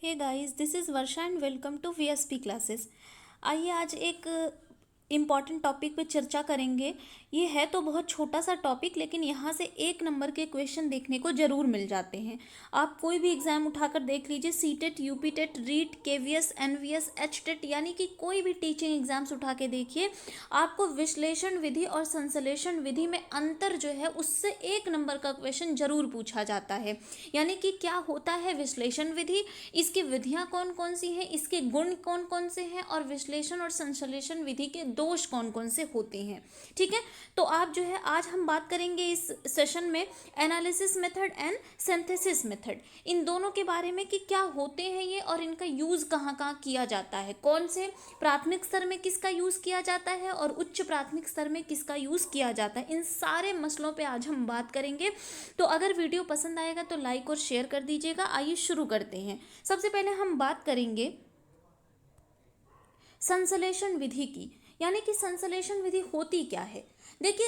Hey guys, this is Varsha and welcome to VSP classes. आइए आज एक इम्पॉर्टेंट टॉपिक पे चर्चा करेंगे। ये है तो बहुत छोटा सा टॉपिक, लेकिन यहाँ से एक नंबर के क्वेश्चन देखने को ज़रूर मिल जाते हैं। आप कोई भी एग्ज़ाम उठाकर देख लीजिए, C TET, UP TET, REET, KVS, NVS, H TET, यानी कि कोई भी टीचिंग एग्जाम्स उठा के देखिए, आपको विश्लेषण विधि और संश्लेषण विधि में अंतर जो है उससे एक नंबर का क्वेश्चन जरूर पूछा जाता है। यानी कि क्या होता है विश्लेषण विधि, इसकी विधियाँ कौन कौन सी हैं, इसके गुण कौन कौन से हैं, और विश्लेषण और संश्लेषण विधि के दोष कौन कौन से होते हैं। ठीक है, तो आप जो है आज हम बात करेंगे इस सेशन में analysis method and synthesis method, इन दोनों के बारे में कि क्या होते हैं ये और इनका यूज़ कहाँ कहाँ किया जाता है, कौन से प्राथमिक स्तर में किसका यूज़ किया जाता है और उच्च प्राथमिक स्तर में किसका यूज़ किया जाता है। इन सारे मसलों पे आज हम बात करेंगे। तो अगर वीडियो पसंद आएगा तो लाइक और शेयर कर दीजिएगा। आइए शुरू करते हैं। सबसे पहले हम बात करेंगे संश्लेषण विधि की, यानी कि संश्लेषण विधि होती क्या है। देखिए,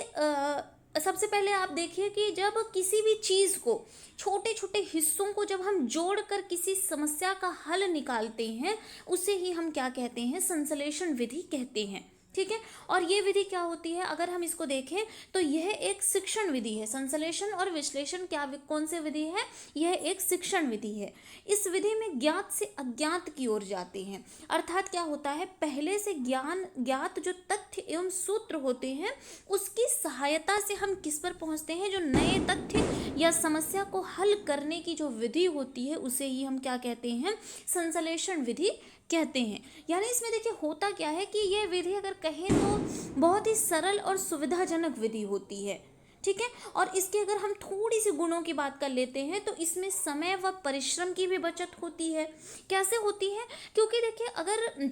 सबसे पहले आप देखिए कि जब किसी भी चीज़ को, छोटे छोटे हिस्सों को जब हम जोड़कर किसी समस्या का हल निकालते हैं, उसे ही हम क्या कहते हैं, संश्लेषण विधि कहते हैं। ठीक है, और ये विधि क्या होती है, अगर हम इसको देखें तो यह एक शिक्षण विधि है। संश्लेषण और विश्लेषण क्या कौन सी विधि है, यह एक शिक्षण विधि है। इस विधि में ज्ञात से अज्ञात की ओर जाते हैं। अर्थात क्या होता है, पहले से ज्ञात जो तथ्य एवं सूत्र होते हैं उसकी सहायता से हम किस पर पहुंचते हैं, जो नए तथ्य या समस्या को हल करने की जो विधि होती है उसे ही हम क्या कहते हैं, संश्लेषण विधि कहते हैं। यानी इसमें देखिए होता क्या है कि यह विधि अगर कहें तो बहुत ही सरल और सुविधाजनक विधि होती है। ठीक है, और इसके अगर हम थोड़ी सी गुणों की बात कर लेते हैं तो इसमें समय व परिश्रम की भी बचत होती है। कैसे होती है, क्योंकि देखिए अगर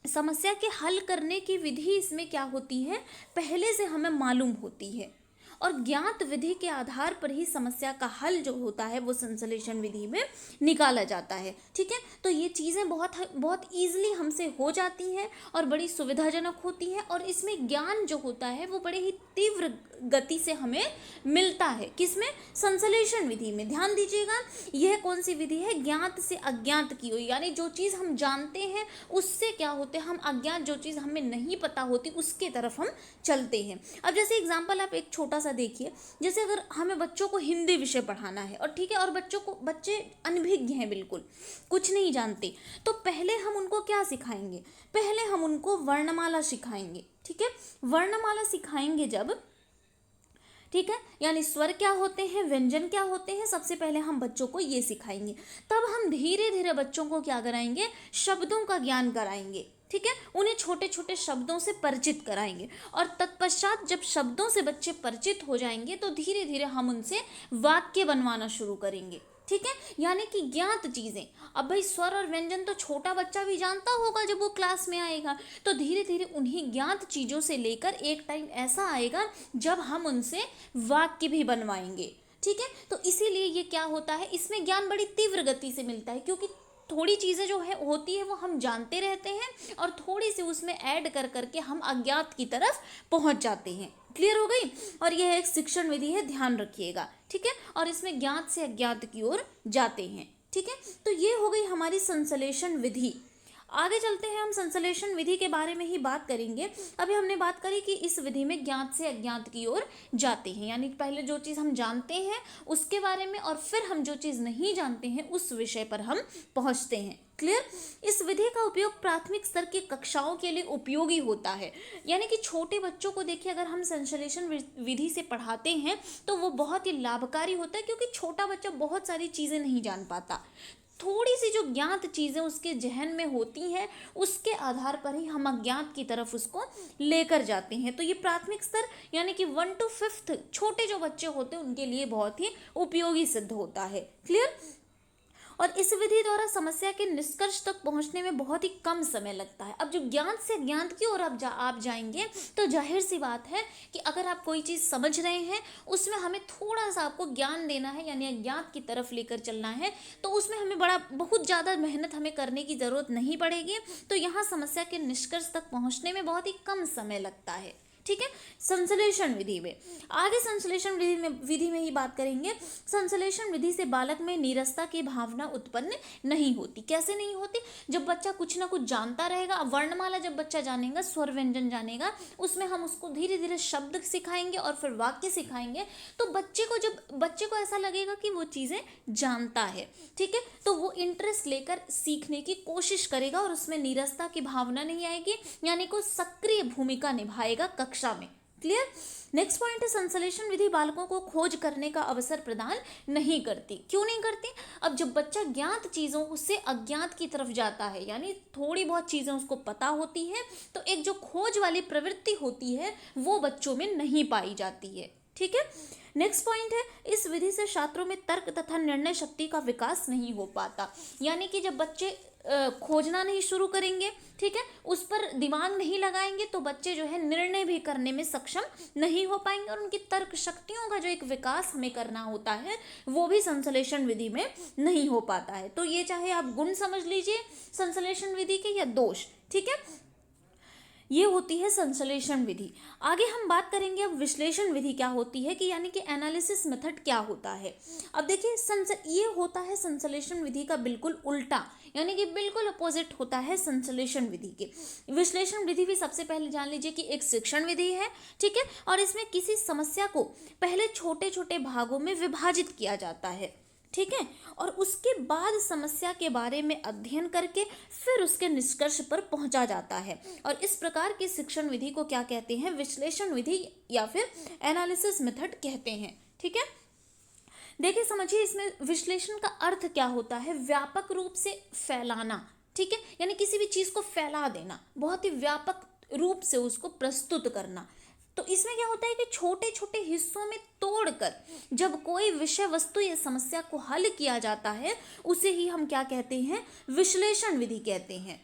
समस्या के हल करने की विधि इसमें क्या होती है, पहले से हमें मालूम होती है और ज्ञात विधि के आधार पर ही समस्या का हल जो होता है वो संश्लेषण विधि में निकाला जाता है। ठीक है, तो ये चीज़ें बहुत ईजिली हमसे हो जाती हैं और बड़ी सुविधाजनक होती हैं, और इसमें ज्ञान जो होता है वो बड़े ही तीव्र गति से हमें मिलता है। किसमें, संश्लेषण विधि में। ध्यान दीजिएगा, यह कौन सी विधि है, ज्ञात से अज्ञात की हुई, यानी जो चीज़ हम जानते हैं उससे क्या होते हैं हम अज्ञात, जो चीज़ हमें नहीं पता होती उसके तरफ हम चलते हैं। अब जैसे एग्जाम्पल आप एक छोटा सा देखिए, जैसे अगर हमें बच्चों को हिंदी विषय पढ़ाना है और ठीक है, और बच्चे अनभिज्ञ हैं, बिल्कुल कुछ नहीं जानते, तो पहले हम उनको क्या सिखाएंगे, पहले हम उनको वर्णमाला सिखाएंगे। ठीक है, वर्णमाला सिखाएंगे जब, ठीक है, यानी स्वर क्या होते हैं, व्यंजन क्या होते हैं, सबसे पहले हम बच्चों को ये सिखाएंगे। तब हम धीरे धीरे बच्चों को क्या कराएंगे, शब्दों का ज्ञान कराएंगे। ठीक है, उन्हें छोटे छोटे शब्दों से परिचित कराएंगे, और तत्पश्चात जब शब्दों से बच्चे परिचित हो जाएंगे तो धीरे धीरे हम उनसे वाक्य बनवाना शुरू करेंगे। ठीक है, यानी कि ज्ञात चीज़ें, अब भाई स्वर और व्यंजन तो छोटा बच्चा भी जानता होगा जब वो क्लास में आएगा, तो धीरे धीरे उन्हीं ज्ञात चीज़ों से लेकर एक टाइम ऐसा आएगा जब हम उनसे वाक्य भी बनवाएंगे। ठीक है, तो इसीलिए ये क्या होता है, इसमें ज्ञान बड़ी तीव्र गति से मिलता है, क्योंकि थोड़ी चीज़ें जो है होती है वो हम जानते रहते हैं और थोड़ी सी उसमें ऐड कर करके हम अज्ञात की तरफ पहुंच जाते हैं। क्लियर हो गई, और यह एक शिक्षण विधि है, ध्यान रखिएगा। ठीक है, और इसमें ज्ञात से अज्ञात की ओर जाते हैं। ठीक है, तो ये हो गई हमारी संश्लेषण विधि। आगे चलते हैं, हम संश्लेषण विधि के बारे में ही बात करेंगे। अभी हमने बात करी कि इस विधि में ज्ञात से अज्ञात की ओर जाते हैं, यानी पहले जो चीज़ हम जानते हैं उसके बारे में, और फिर हम जो चीज़ नहीं जानते हैं उस विषय पर हम पहुंचते हैं। क्लियर, इस विधि का उपयोग प्राथमिक स्तर की कक्षाओं के लिए उपयोगी होता है। यानी कि छोटे बच्चों को देखिए, अगर हम संश्लेषण विधि से पढ़ाते हैं तो वो बहुत ही लाभकारी होता है, क्योंकि छोटा बच्चा बहुत सारी चीज़ें नहीं जान पाता, थोड़ी सी जो ज्ञात चीज़ें उसके जहन में होती हैं उसके आधार पर ही हम अज्ञात की तरफ उसको लेकर जाते हैं। तो ये प्राथमिक स्तर यानी कि 1 to 5 छोटे जो बच्चे होते हैं उनके लिए बहुत ही उपयोगी सिद्ध होता है। क्लियर, और इस विधि द्वारा समस्या के निष्कर्ष तक पहुंचने में बहुत ही कम समय लगता है। अब जो ज्ञान से ज्ञात की ओर आप जाएंगे तो जाहिर सी बात है कि अगर आप कोई चीज़ समझ रहे हैं उसमें हमें थोड़ा सा आपको ज्ञान देना है, यानी अज्ञात की तरफ लेकर चलना है, तो उसमें हमें बहुत ज़्यादा मेहनत हमें करने की ज़रूरत नहीं पड़ेगी। तो यहाँ समस्या के निष्कर्ष तक पहुँचने में बहुत ही कम समय लगता है। ठीक है, संश्लेषण विधि में। आगे संश्लेषण विधि में ही बात करेंगे। संश्लेषण विधि से बालक में नीरसता की भावना उत्पन्न नहीं होती। कैसे नहीं होती? जब बच्चा कुछ ना कुछ जानता रहेगा, वर्णमाला जब बच्चा जानेगा, स्वर व्यंजन जानेगा, उसमें हम उसको धीरे धीरे शब्द सिखाएंगे और फिर वाक्य सिखाएंगे, तो बच्चे को ऐसा लगेगा कि वो चीज़ें जानता है, ठीक है, तो वो इंटरेस्ट लेकर सीखने की कोशिश करेगा और उसमें नीरसता की भावना नहीं आएगी, यानी कि सक्रिय भूमिका निभाएगा कक्षा में। क्लियर? नेक्स्ट पॉइंट है, संश्लेषण विधि बालकों को खोज करने का अवसर प्रदान नहीं करती। क्यों नहीं करती? अब जब बच्चा ज्ञात चीज़ों से अज्ञात की तरफ जाता है, यानी थोड़ी बहुत चीज़ें उसको पता होती है, तो एक जो खोज वाली प्रवृत्ति होती है वो बच्चों में नहीं पाई जाती है, ठीक है। नेक्स्ट पॉइंट है, इस विधि से छात्रों में तर्क तथा निर्णय शक्ति का विकास नहीं हो पाता। यानी कि जब बच्चे खोजना नहीं शुरू करेंगे, ठीक है, उस पर दिमाग नहीं लगाएंगे, तो बच्चे जो है निर्णय भी करने में सक्षम नहीं हो पाएंगे और उनकी तर्क शक्तियों का जो एक विकास हमें करना होता है वो भी संश्लेषण विधि में नहीं हो पाता है। तो ये चाहे आप गुण समझ लीजिए संश्लेषण विधि के या दोष, ठीक है, ये होती है संश्लेषण विधि। आगे हम बात करेंगे अब विश्लेषण विधि क्या होती है, कि यानी कि एनालिसिस मेथड क्या होता है। अब देखिए ये होता है संश्लेषण विधि का बिल्कुल उल्टा, यानी कि बिल्कुल अपोजिट होता है संश्लेषण विधि के। विश्लेषण विधि भी सबसे पहले जान लीजिए कि एक शिक्षण विधि है, ठीक है, और इसमें किसी समस्या को पहले छोटे छोटे भागों में विभाजित किया जाता है, ठीक है, और उसके बाद समस्या के बारे में अध्ययन करके फिर उसके निष्कर्ष पर पहुंचा जाता है। और इस प्रकार की शिक्षण विधि को क्या कहते हैं? विश्लेषण विधि या फिर एनालिसिस मेथड कहते हैं, ठीक है। देखिए समझिए, इसमें विश्लेषण का अर्थ क्या होता है? व्यापक रूप से फैलाना, ठीक है, यानी किसी भी चीज़ को फैला देना, बहुत ही व्यापक रूप से उसको प्रस्तुत करना। तो इसमें क्या होता है कि छोटे छोटे हिस्सों में तोड़कर जब कोई विषय वस्तु या समस्या को हल किया जाता है, उसे ही हम क्या कहते हैं? विश्लेषण विधि कहते हैं,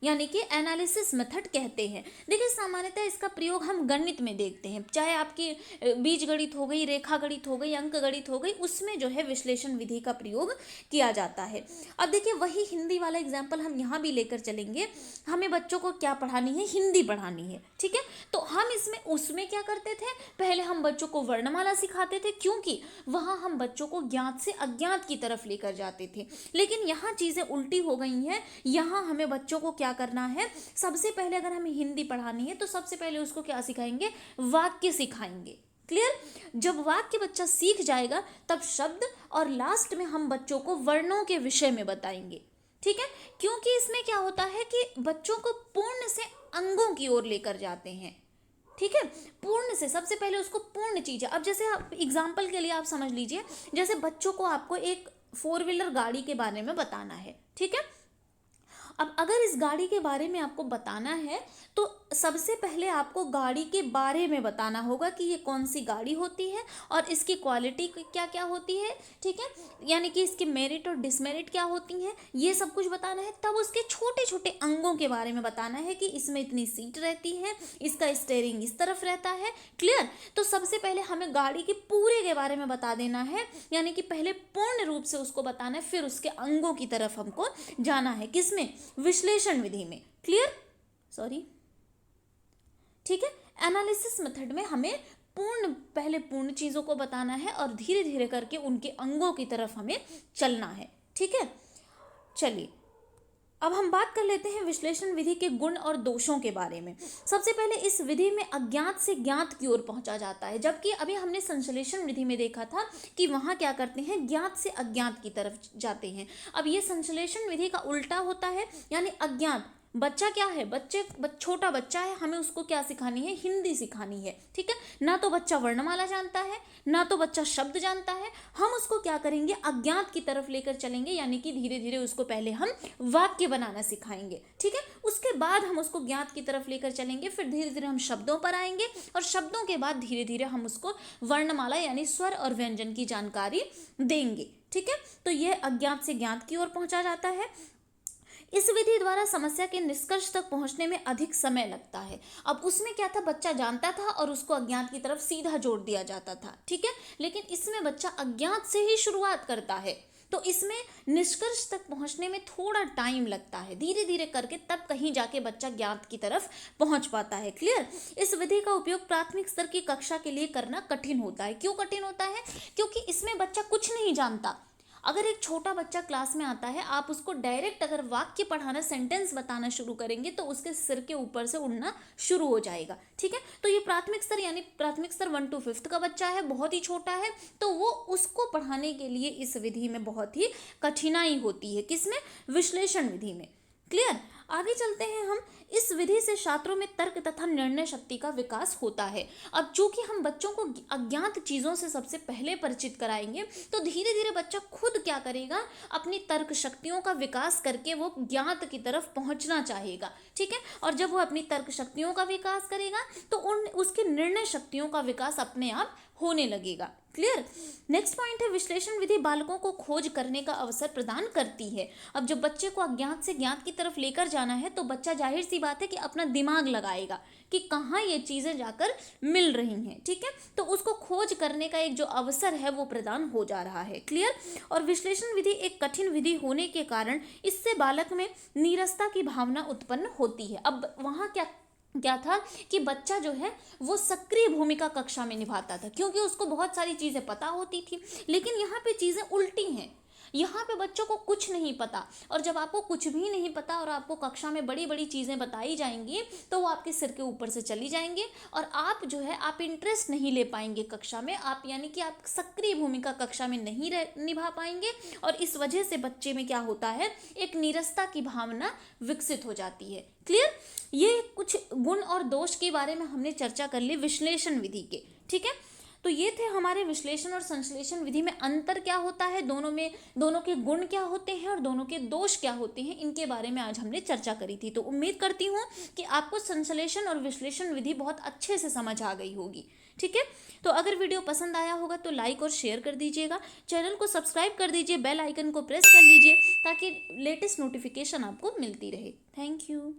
यानी कि एनालिसिस मेथड कहते हैं। देखिए सामान्यतः इसका प्रयोग हम गणित में देखते हैं, चाहे आपकी बीज गणित हो गई, रेखा गणित हो गई, अंक गणित हो गई, उसमें जो है विश्लेषण विधि का प्रयोग किया जाता है। अब देखिए वही हिंदी वाला एग्जाम्पल हम यहाँ भी लेकर चलेंगे। हमें बच्चों को क्या पढ़ानी है? हिंदी पढ़ानी है, ठीक है, तो हम उसमें क्या करते थे? पहले हम बच्चों को वर्णमाला सिखाते थे, क्योंकि वहाँ हम बच्चों को ज्ञात से अज्ञात की तरफ लेकर जाते थे। लेकिन यहाँ चीज़ें उल्टी हो गई हैं। यहाँ हमें बच्चों को क्या करना है? सबसे पहले अगर हमें हिंदी पढ़ानी है तो सबसे पहले उसको क्या सिखाएंगे? वाक्य सिखाएंगे। क्लियर? जब वाक्य बच्चा सीख जाएगा तब शब्द, और लास्ट में हम बच्चों को वर्णों के विषय में बताएंगे, ठीक है, क्योंकि इसमें क्या होता है कि बच्चों को पूर्ण से अंगों की ओर लेकर जाते हैं, ठीक है, पूर्ण से। सबसे पहले उसको पूर्ण चीज़ है। अब जैसे आप एग्जाम्पल के लिए आप समझ लीजिए, जैसे बच्चों को आपको एक 4 व्हीलर गाड़ी के बारे में बताना है, ठीक है। अब अगर इस गाड़ी के बारे में आपको बताना है तो सबसे पहले आपको गाड़ी के बारे में बताना होगा कि ये कौन सी गाड़ी होती है और इसकी क्वालिटी क्या क्या होती है, ठीक है, यानी कि इसके मेरिट और डिसमेरिट क्या होती हैं, ये सब कुछ बताना है। तब उसके छोटे छोटे अंगों के बारे में बताना है कि इसमें इतनी सीट रहती है, इसका स्टीयरिंग इस तरफ रहता है। क्लियर? तो सबसे पहले हमें गाड़ी के पूरे के बारे में बता देना है, यानी कि पहले पूर्ण रूप से उसको बताना है, फिर उसके अंगों की तरफ हमको जाना है। किसमें? विश्लेषण विधि में। क्लियर? सॉरी, ठीक है। एनालिसिस मेथड में हमें पहले पूर्ण चीज़ों को बताना है और धीरे धीरे करके उनके अंगों की तरफ हमें चलना है, ठीक है। चलिए अब हम बात कर लेते हैं विश्लेषण विधि के गुण और दोषों के बारे में। सबसे पहले इस विधि में अज्ञात से ज्ञात की ओर पहुंचा जाता है, जबकि अभी हमने संश्लेषण विधि में देखा था कि वहां क्या करते हैं? ज्ञात से अज्ञात की तरफ जाते हैं। अब ये संश्लेषण विधि का उल्टा होता है, यानी अज्ञात। बच्चा क्या है? छोटा बच्चा है, हमें उसको क्या सिखानी है? हिंदी सिखानी है, ठीक है। ना तो बच्चा वर्णमाला जानता है, ना तो बच्चा शब्द जानता है। हम उसको क्या करेंगे? अज्ञात की तरफ लेकर चलेंगे, यानी कि धीरे धीरे उसको पहले हम वाक्य बनाना सिखाएंगे, ठीक है। उसके बाद हम उसको ज्ञात की तरफ लेकर चलेंगे, फिर धीरे धीरे हम शब्दों पर आएंगे और शब्दों के बाद धीरे धीरे हम उसको वर्णमाला यानी स्वर और व्यंजन की जानकारी देंगे, ठीक है। तो यह अज्ञात से ज्ञात की ओर पहुंचा जाता है। इस विधि द्वारा समस्या के निष्कर्ष तक पहुंचने में अधिक समय लगता है। अब उसमें क्या था? बच्चा जानता था और उसको अज्ञात की तरफ सीधा जोड़ दिया जाता था, ठीक है। लेकिन इसमें बच्चा अज्ञात से ही शुरुआत करता है, तो इसमें निष्कर्ष तक पहुंचने में थोड़ा टाइम लगता है, धीरे धीरे करके तब कहीं जाके बच्चा ज्ञात की तरफ पहुंच पाता है। क्लियर। इस विधि का उपयोग प्राथमिक स्तर की कक्षा के लिए करना कठिन होता है। क्यों कठिन होता है? क्योंकि इसमें बच्चा कुछ नहीं जानता। अगर एक छोटा बच्चा क्लास में आता है, आप उसको डायरेक्ट अगर वाक्य पढ़ाना, सेंटेंस बताना शुरू करेंगे तो उसके सिर के ऊपर से उड़ना शुरू हो जाएगा। ठीक है, तो ये प्राथमिक स्तर यानी प्राथमिक स्तर 1 to 5 का बच्चा है, बहुत ही छोटा है, तो वो उसको पढ़ाने के लिए इस विधि में बहुत ही कठिनाई होती है। किसमें? विश्लेषण विधि में। क्लियर। आगे चलते हैं हम। इस विधि से छात्रों में तर्क तथा निर्णय शक्ति का विकास होता है। अब चूंकि हम बच्चों को अज्ञात चीजों से सबसे पहले परिचित कराएंगे, तो धीरे धीरे बच्चा खुद क्या करेगा, अपनी तर्क शक्तियों का विकास करके वो ज्ञात की तरफ पहुंचना चाहेगा। ठीक है, और जब वो अपनी तर्क शक्तियों का विकास करेगा तो उसकी निर्णय शक्तियों का विकास अपने आप होने लगेगा। क्लियर। नेक्स्ट पॉइंट है, विश्लेषण विधि बालकों को खोज करने का अवसर प्रदान करती है। अब जब बच्चे को अज्ञात से ज्ञात की तरफ लेकर जाना है, तो बच्चा जाहिर सी बात है कि अपना दिमाग लगाएगा कि कहाँ ये चीजें जाकर मिल रही हैं। ठीक है, तो उसको खोज करने का एक जो अवसर है वो प्रदान हो जा रहा है। क्लियर। और विश्लेषण विधि एक कठिन विधि होने के कारण इससे बालक में नीरसता की भावना उत्पन्न होती है। अब वहाँ क्या था कि बच्चा जो है वो सक्रिय भूमिका कक्षा में निभाता था, क्योंकि उसको बहुत सारी चीज़ें पता होती थी। लेकिन यहाँ पे चीज़ें उल्टी हैं, यहाँ पे बच्चों को कुछ नहीं पता, और जब आपको कुछ भी नहीं पता और आपको कक्षा में बड़ी बड़ी चीज़ें बताई जाएंगी तो वो आपके सिर के ऊपर से चली जाएंगे, और आप जो है आप इंटरेस्ट नहीं ले पाएंगे कक्षा में, आप यानी कि आप सक्रिय भूमिका कक्षा में नहीं निभा पाएंगे, और इस वजह से बच्चे में क्या होता है, एक नीरसता की भावना विकसित हो जाती है। क्लियर। ये कुछ गुण और दोष के बारे में हमने चर्चा कर ली विश्लेषण विधि के। ठीक है, तो ये थे हमारे विश्लेषण और संश्लेषण विधि में अंतर क्या होता है, दोनों के गुण क्या होते हैं और दोनों के दोष क्या होते हैं, इनके बारे में आज हमने चर्चा करी थी। तो उम्मीद करती हूँ कि आपको संश्लेषण और विश्लेषण विधि बहुत अच्छे से समझ आ गई होगी। ठीक है, तो अगर वीडियो पसंद आया होगा तो लाइक और शेयर कर दीजिएगा, चैनल को सब्सक्राइब कर दीजिए, बेल आइकन को प्रेस कर लीजिए ताकि लेटेस्ट नोटिफिकेशन आपको मिलती रहे। Thank you.